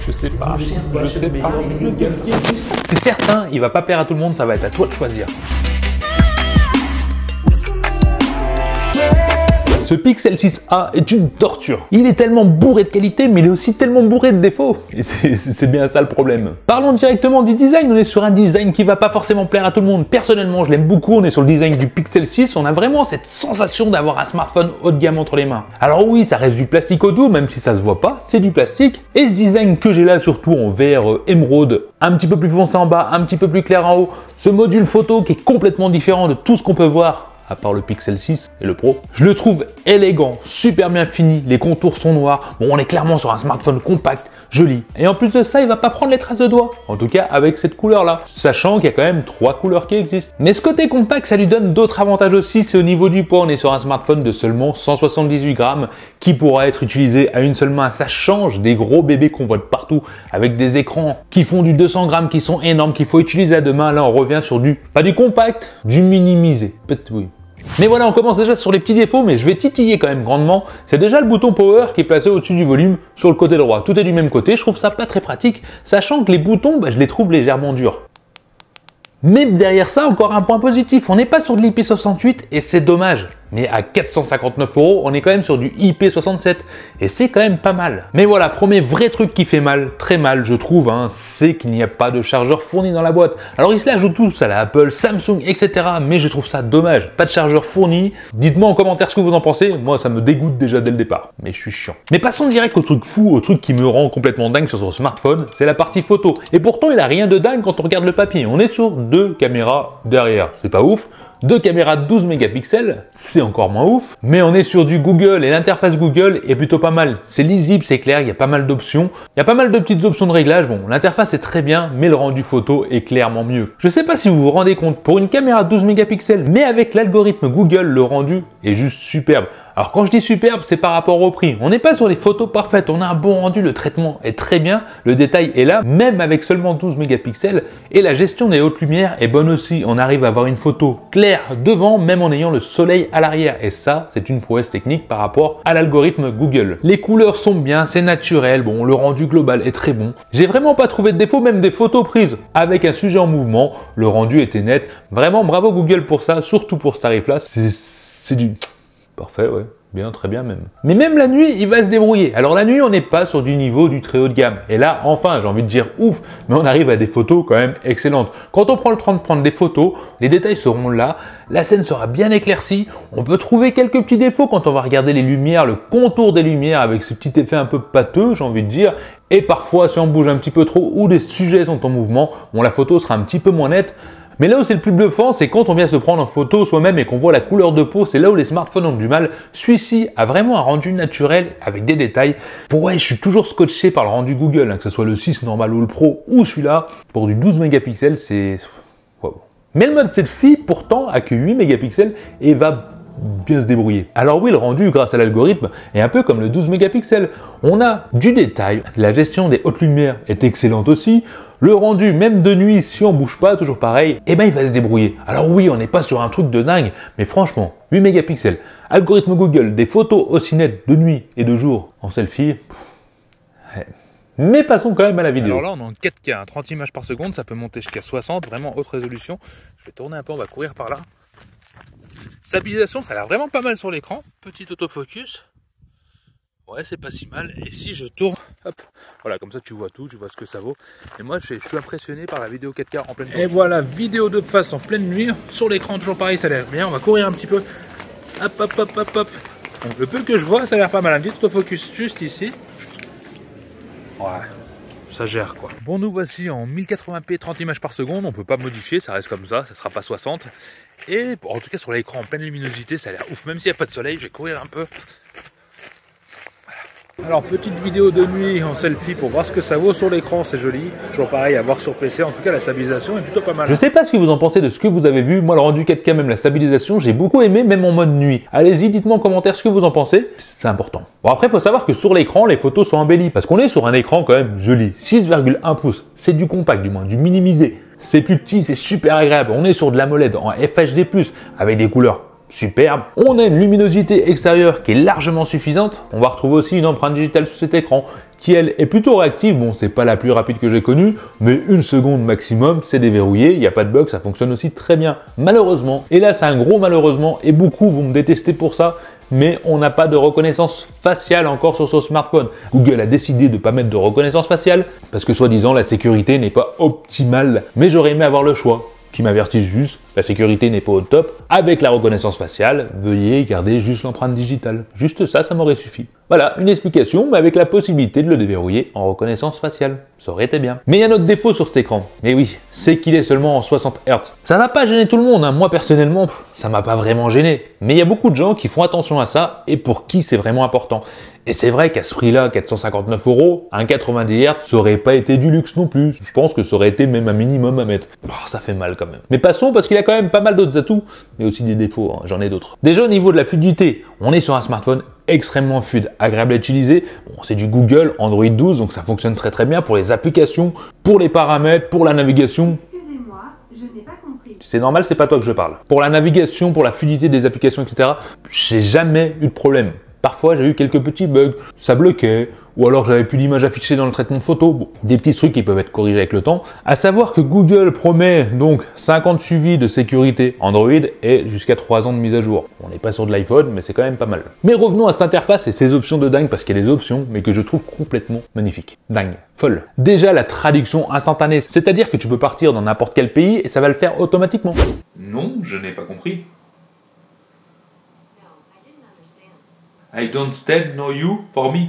Je sais pas. C'est certain, il va pas plaire à tout le monde, ça va être à toi de choisir. Ce Pixel 6a est une torture. Il est tellement bourré de qualité, mais il est aussi tellement bourré de défauts. Et c'est bien ça le problème. Parlons directement du design. On est sur un design qui va pas forcément plaire à tout le monde. Personnellement, je l'aime beaucoup. On est sur le design du Pixel 6. On a vraiment cette sensation d'avoir un smartphone haut de gamme entre les mains. Alors oui, ça reste du plastique au dos, même si ça se voit pas, c'est du plastique. Et ce design que j'ai là, surtout en vert émeraude, un petit peu plus foncé en bas, un petit peu plus clair en haut. Ce module photo qui est complètement différent de tout ce qu'on peut voir à part le Pixel 6 et le Pro. Je le trouve élégant, super bien fini, les contours sont noirs. Bon, on est clairement sur un smartphone compact, joli. Et en plus de ça, il va pas prendre les traces de doigts. En tout cas, avec cette couleur-là. Sachant qu'il y a quand même 3 couleurs qui existent. Mais ce côté compact, ça lui donne d'autres avantages aussi. C'est au niveau du poids. On est sur un smartphone de seulement 178 grammes qui pourra être utilisé à une seule main. Ça change des gros bébés qu'on voit de partout avec des écrans qui font du 200 grammes, qui sont énormes, qu'il faut utiliser à deux mains. Là, on revient sur pas du compact, du minimisé. Peut-être oui. Mais voilà, on commence déjà sur les petits défauts, mais je vais titiller quand même grandement. C'est déjà le bouton Power qui est placé au-dessus du volume sur le côté droit. Tout est du même côté, je trouve ça pas très pratique, sachant que les boutons, je les trouve légèrement durs. Mais derrière ça, encore un point positif, on n'est pas sur de l'IP68 et c'est dommage. Mais à 459 €, on est quand même sur du IP67 et c'est quand même pas mal. Mais voilà, premier vrai truc qui fait mal, très mal je trouve, c'est qu'il n'y a pas de chargeur fourni dans la boîte. Alors ils se l'ajoutent tous à la Apple, Samsung, etc. Mais je trouve ça dommage, pas de chargeur fourni. Dites-moi en commentaire ce que vous en pensez, moi ça me dégoûte déjà dès le départ, mais je suis chiant. Mais passons direct au truc fou, au truc qui me rend complètement dingue sur son smartphone, c'est la partie photo. Et pourtant il a rien de dingue quand on regarde le papier, on est sur 2 caméras derrière, c'est pas ouf. 2 caméras de 12 mégapixels, c'est encore moins ouf, mais on est sur du Google et l'interface Google est plutôt pas mal. C'est lisible, c'est clair, il y a pas mal d'options. Il y a pas mal de petites options de réglage. Bon, l'interface est très bien, mais le rendu photo est clairement mieux. Je sais pas si vous vous rendez compte, pour une caméra de 12 mégapixels, mais avec l'algorithme Google, le rendu est juste superbe. Alors quand je dis superbe, c'est par rapport au prix. On n'est pas sur les photos parfaites, on a un bon rendu, le traitement est très bien, le détail est là, même avec seulement 12 mégapixels, et la gestion des hautes lumières est bonne aussi. On arrive à avoir une photo claire devant, même en ayant le soleil à l'arrière, et ça, c'est une prouesse technique par rapport à l'algorithme Google. Les couleurs sont bien, c'est naturel, bon, le rendu global est très bon. J'ai vraiment pas trouvé de défaut, même des photos prises avec un sujet en mouvement, le rendu était net. Vraiment, bravo Google pour ça, surtout pour ce tarif-là, c'est du... Parfait, ouais. Bien, très bien même. Mais même la nuit, il va se débrouiller. Alors la nuit, on n'est pas sur du niveau du très haut de gamme. Et là, enfin, j'ai envie de dire ouf, mais on arrive à des photos quand même excellentes. Quand on prend le temps de prendre des photos, les détails seront là, la scène sera bien éclaircie. On peut trouver quelques petits défauts quand on va regarder les lumières, le contour des lumières avec ce petit effet un peu pâteux, j'ai envie de dire. Et parfois, si on bouge un petit peu trop ou des sujets sont en mouvement, bon, la photo sera un petit peu moins nette. Mais là où c'est le plus bluffant, c'est quand on vient se prendre en photo soi-même et qu'on voit la couleur de peau, c'est là où les smartphones ont du mal. Celui-ci a vraiment un rendu naturel avec des détails. Ouais, je suis toujours scotché par le rendu Google, que ce soit le 6 normal ou le Pro ou celui-là. Pour du 12 mégapixels, c'est... Wow. Mais le mode selfie, pourtant, a que 8 mégapixels et va bien se débrouiller. Alors oui, le rendu grâce à l'algorithme est un peu comme le 12 mégapixels. On a du détail, la gestion des hautes lumières est excellente aussi. Le rendu, même de nuit, si on bouge pas, toujours pareil, eh ben il va se débrouiller. Alors oui, on n'est pas sur un truc de dingue, mais franchement, 8 mégapixels, algorithme Google, des photos aussi nettes de nuit et de jour en selfie. Ouais. Mais passons quand même à la vidéo. Alors là, on est en 4K, 30 images par seconde, ça peut monter jusqu'à 60, vraiment haute résolution. Je vais tourner un peu, on va courir par là. Stabilisation, ça a l'air vraiment pas mal sur l'écran. Petit autofocus. Ouais, c'est pas si mal. Et si je tourne, hop, voilà, comme ça tu vois tout, tu vois ce que ça vaut. Et moi, je suis impressionné par la vidéo 4K en pleine nuit. Et voilà, vidéo de face en pleine nuit. Sur l'écran, toujours pareil, ça a l'air bien. On va courir un petit peu. Hop, hop, hop, hop, hop. Donc, le peu que je vois, ça a l'air pas mal. Un petit autofocus juste ici. Ouais, ça gère quoi. Bon, nous voici en 1080p 30 images par seconde. On peut pas modifier, ça reste comme ça sera pas 60. Et en tout cas, sur l'écran en pleine luminosité, ça a l'air ouf. Même s'il n'y a pas de soleil, je vais courir un peu. Alors petite vidéo de nuit en selfie pour voir ce que ça vaut sur l'écran, c'est joli. Toujours pareil à voir sur PC, en tout cas la stabilisation est plutôt pas mal. Je sais pas ce que vous en pensez de ce que vous avez vu, moi le rendu 4K, même la stabilisation, j'ai beaucoup aimé, même en mode nuit. Allez-y, dites-moi en commentaire ce que vous en pensez, c'est important. Bon après, il faut savoir que sur l'écran, les photos sont embellies, parce qu'on est sur un écran quand même joli, 6,1 pouces, c'est du compact du moins, du minimisé. C'est plus petit, c'est super agréable, on est sur de l'AMOLED en FHD+, avec des couleurs superbe. On a une luminosité extérieure qui est largement suffisante. On va retrouver aussi une empreinte digitale sur cet écran qui elle est plutôt réactive. Bon, c'est pas la plus rapide que j'ai connue, mais 1 seconde maximum, c'est déverrouillé, il n'y a pas de bug, ça fonctionne aussi très bien. Malheureusement, et là c'est un gros malheureusement, et beaucoup vont me détester pour ça, mais on n'a pas de reconnaissance faciale encore sur ce smartphone. Google a décidé de ne pas mettre de reconnaissance faciale, parce que soi-disant la sécurité n'est pas optimale. Mais j'aurais aimé avoir le choix, qui m'avertissent juste, la sécurité n'est pas au top. Avec la reconnaissance faciale, veuillez garder juste l'empreinte digitale. Juste ça, ça m'aurait suffi. Voilà, une explication, mais avec la possibilité de le déverrouiller en reconnaissance faciale. Ça aurait été bien. Mais il y a un autre défaut sur cet écran. Mais oui, c'est qu'il est seulement en 60 Hz. Ça va pas gêner tout le monde, hein. Moi personnellement, ça m'a pas vraiment gêné. Mais il y a beaucoup de gens qui font attention à ça et pour qui c'est vraiment important. Et c'est vrai qu'à ce prix-là, 459 €, un 90 Hz, ça aurait pas été du luxe non plus. Je pense que ça aurait été même un minimum à mettre. Oh, ça fait mal quand même. Mais passons parce qu'il a quand même pas mal d'autres atouts, mais aussi des défauts, hein. J'en ai d'autres. Déjà au niveau de la fluidité, on est sur un smartphone extrêmement fluide, agréable à utiliser. Bon, c'est du Google Android 12, donc ça fonctionne très très bien pour les applications, pour les paramètres, pour la navigation. Excusez-moi, je n'ai pas compris. C'est normal, c'est pas toi que je parle. Pour la navigation, pour la fluidité des applications, etc., j'ai jamais eu de problème. Parfois, j'ai eu quelques petits bugs, ça bloquait, ou alors j'avais plus d'image affichée dans le traitement de photo. Bon, des petits trucs qui peuvent être corrigés avec le temps. À savoir que Google promet donc 50 suivis de sécurité Android et jusqu'à 3 ans de mise à jour. On n'est pas sur de l'iPhone, mais c'est quand même pas mal. Mais revenons à cette interface et ses options de dingue, parce qu'il y a des options, mais que je trouve complètement magnifiques. Dingue, folle. Déjà, la traduction instantanée, c'est-à-dire que tu peux partir dans n'importe quel pays et ça va le faire automatiquement. Non, je n'ai pas compris. I don't stand nor you for me.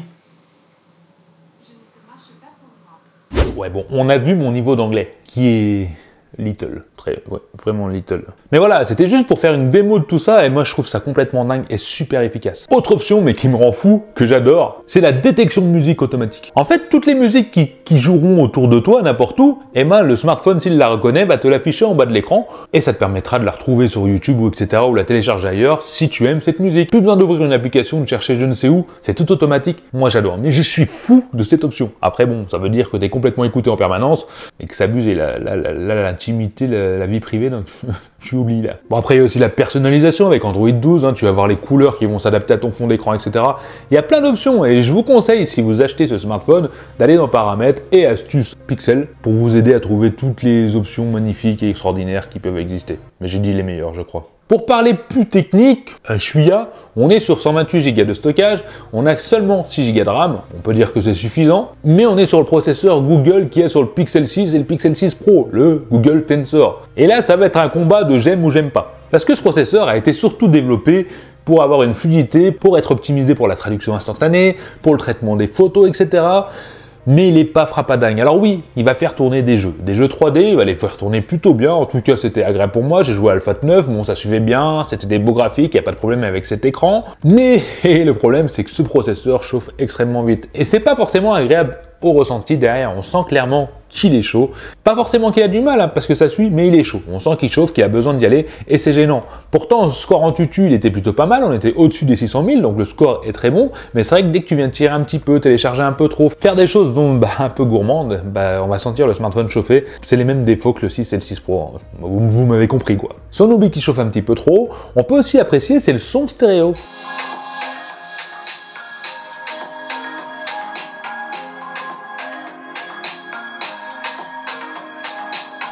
Ouais, bon, on a vu mon niveau d'anglais, qui est little, très, ouais, vraiment little. Mais voilà, c'était juste pour faire une démo de tout ça, et moi je trouve ça complètement dingue et super efficace. Autre option, mais qui me rend fou, que j'adore, c'est la détection de musique automatique. En fait, toutes les musiques qui joueront autour de toi, n'importe où, et ben le smartphone, s'il la reconnaît, va te l'afficher en bas de l'écran, et ça te permettra de la retrouver sur YouTube ou etc., ou la télécharger ailleurs, si tu aimes cette musique. Plus besoin d'ouvrir une application, de chercher je ne sais où, c'est tout automatique. Moi j'adore, mais je suis fou de cette option. Après bon, ça veut dire que tu es complètement écouté en permanence, et que ça abuse l'intimité, la vie privée, donc tu oublies là. Bon, après il y a aussi la personnalisation avec Android 12, hein, tu vas voir les couleurs qui vont s'adapter à ton fond d'écran, etc. Il y a plein d'options, et je vous conseille, si vous achetez ce smartphone, d'aller dans Paramètres et Astuces Pixel pour vous aider à trouver toutes les options magnifiques et extraordinaires qui peuvent exister. Mais j'ai dit les meilleures, je crois. Pour parler plus technique, on est sur 128 Go de stockage, on a seulement 6 Go de RAM, on peut dire que c'est suffisant, mais on est sur le processeur Google qui est sur le Pixel 6 et le Pixel 6 Pro, le Google Tensor. Et là, ça va être un combat de j'aime ou j'aime pas. Parce que ce processeur a été surtout développé pour avoir une fluidité, pour être optimisé pour la traduction instantanée, pour le traitement des photos, etc. Mais il n'est pas frappadingue. Alors oui, il va faire tourner des jeux 3D, il va les faire tourner plutôt bien, en tout cas c'était agréable pour moi, j'ai joué à Alpha 9, bon ça suivait bien, c'était des beaux graphiques, il n'y a pas de problème avec cet écran, mais le problème c'est que ce processeur chauffe extrêmement vite, et c'est pas forcément agréable au ressenti derrière, on sent clairement qu'il est chaud, pas forcément qu'il a du mal, hein, parce que ça suit, mais il est chaud, on sent qu'il chauffe, qu'il a besoin d'y aller, et c'est gênant. Pourtant, le score en tutu, il était plutôt pas mal, on était au-dessus des 600 000, donc le score est très bon, mais c'est vrai que dès que tu viens tirer un petit peu, télécharger un peu trop, faire des choses dont, un peu gourmandes, on va sentir le smartphone chauffer, c'est les mêmes défauts que le 6 et le 6 Pro, hein. Vous m'avez compris quoi. Si on oublie qu'il chauffe un petit peu trop, on peut aussi apprécier, c'est le son stéréo.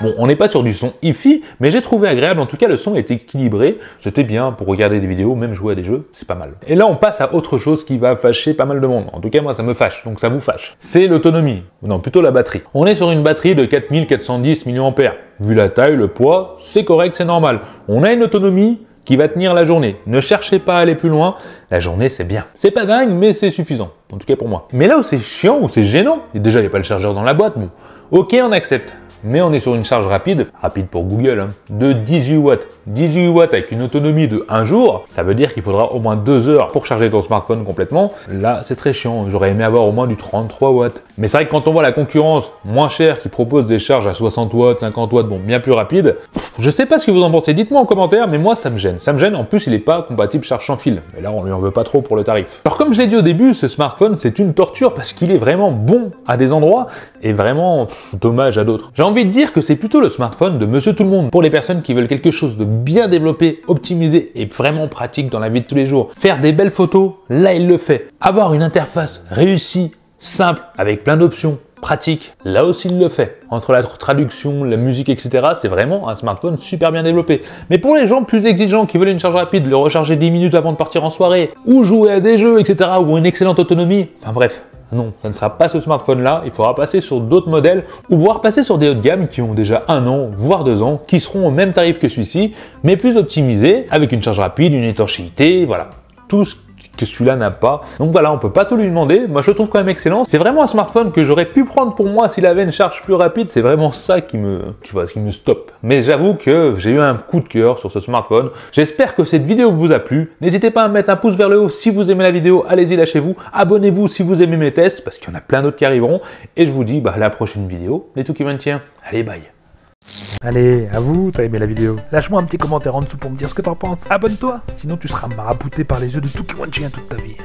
Bon, on n'est pas sur du son hi-fi, mais j'ai trouvé agréable, en tout cas le son est équilibré, c'était bien pour regarder des vidéos, même jouer à des jeux, c'est pas mal. Et là on passe à autre chose qui va fâcher pas mal de monde, en tout cas moi ça me fâche, donc ça vous fâche. C'est l'autonomie, non plutôt la batterie. On est sur une batterie de 4410 mAh, vu la taille, le poids, c'est correct, c'est normal. On a une autonomie qui va tenir la journée. Ne cherchez pas à aller plus loin, la journée c'est bien. C'est pas dingue, mais c'est suffisant, en tout cas pour moi. Mais là où c'est chiant, où c'est gênant, et déjà il n'y a pas le chargeur dans la boîte, bon, ok on accepte. Mais on est sur une charge rapide pour Google, hein, de 18 watts. 18 watts avec une autonomie de 1 jour, ça veut dire qu'il faudra au moins 2 heures pour charger ton smartphone complètement. Là, c'est très chiant, j'aurais aimé avoir au moins du 33 watts. Mais c'est vrai que quand on voit la concurrence moins chère qui propose des charges à 60 watts, 50 watts, bon, bien plus rapide, je sais pas ce que vous en pensez, dites-moi en commentaire, mais moi ça me gêne. Ça me gêne, en plus il n'est pas compatible charge sans fil. Mais là, on lui en veut pas trop pour le tarif. Alors comme je l'ai dit au début, ce smartphone, c'est une torture parce qu'il est vraiment bon à des endroits et vraiment dommage à d'autres. J'ai envie de dire que c'est plutôt le smartphone de Monsieur Tout-le-Monde pour les personnes qui veulent quelque chose de bien développé, optimisé et vraiment pratique dans la vie de tous les jours. Faire des belles photos, là il le fait. Avoir une interface réussie, simple, avec plein d'options, pratique. Là aussi, il le fait. Entre la traduction, la musique, etc., c'est vraiment un smartphone super bien développé. Mais pour les gens plus exigeants qui veulent une charge rapide, le recharger 10 minutes avant de partir en soirée, ou jouer à des jeux, etc., ou une excellente autonomie, enfin bref, non, ça ne sera pas ce smartphone-là, il faudra passer sur d'autres modèles, ou voire passer sur des haut de gamme qui ont déjà 1 an, voire 2 ans, qui seront au même tarif que celui-ci, mais plus optimisés, avec une charge rapide, une étanchéité, voilà. Tout ce que celui-là n'a pas. Donc voilà, on peut pas tout lui demander. Moi, je le trouve quand même excellent. C'est vraiment un smartphone que j'aurais pu prendre pour moi s'il avait une charge plus rapide. C'est vraiment ça qui me, qui me stoppe. Mais j'avoue que j'ai eu un coup de cœur sur ce smartphone. J'espère que cette vidéo vous a plu. N'hésitez pas à mettre un pouce vers le haut si vous aimez la vidéo. Allez-y, lâchez-vous. Abonnez-vous si vous aimez mes tests, parce qu'il y en a plein d'autres qui arriveront. Et je vous dis à la prochaine vidéo. Les tout qui maintiennent. Allez, bye. Allez, à vous, t'as aimé la vidéo. Lâche-moi un petit commentaire en dessous pour me dire ce que t'en penses. Abonne-toi, sinon tu seras marabouté par les yeux de tout qui chien toute ta vie.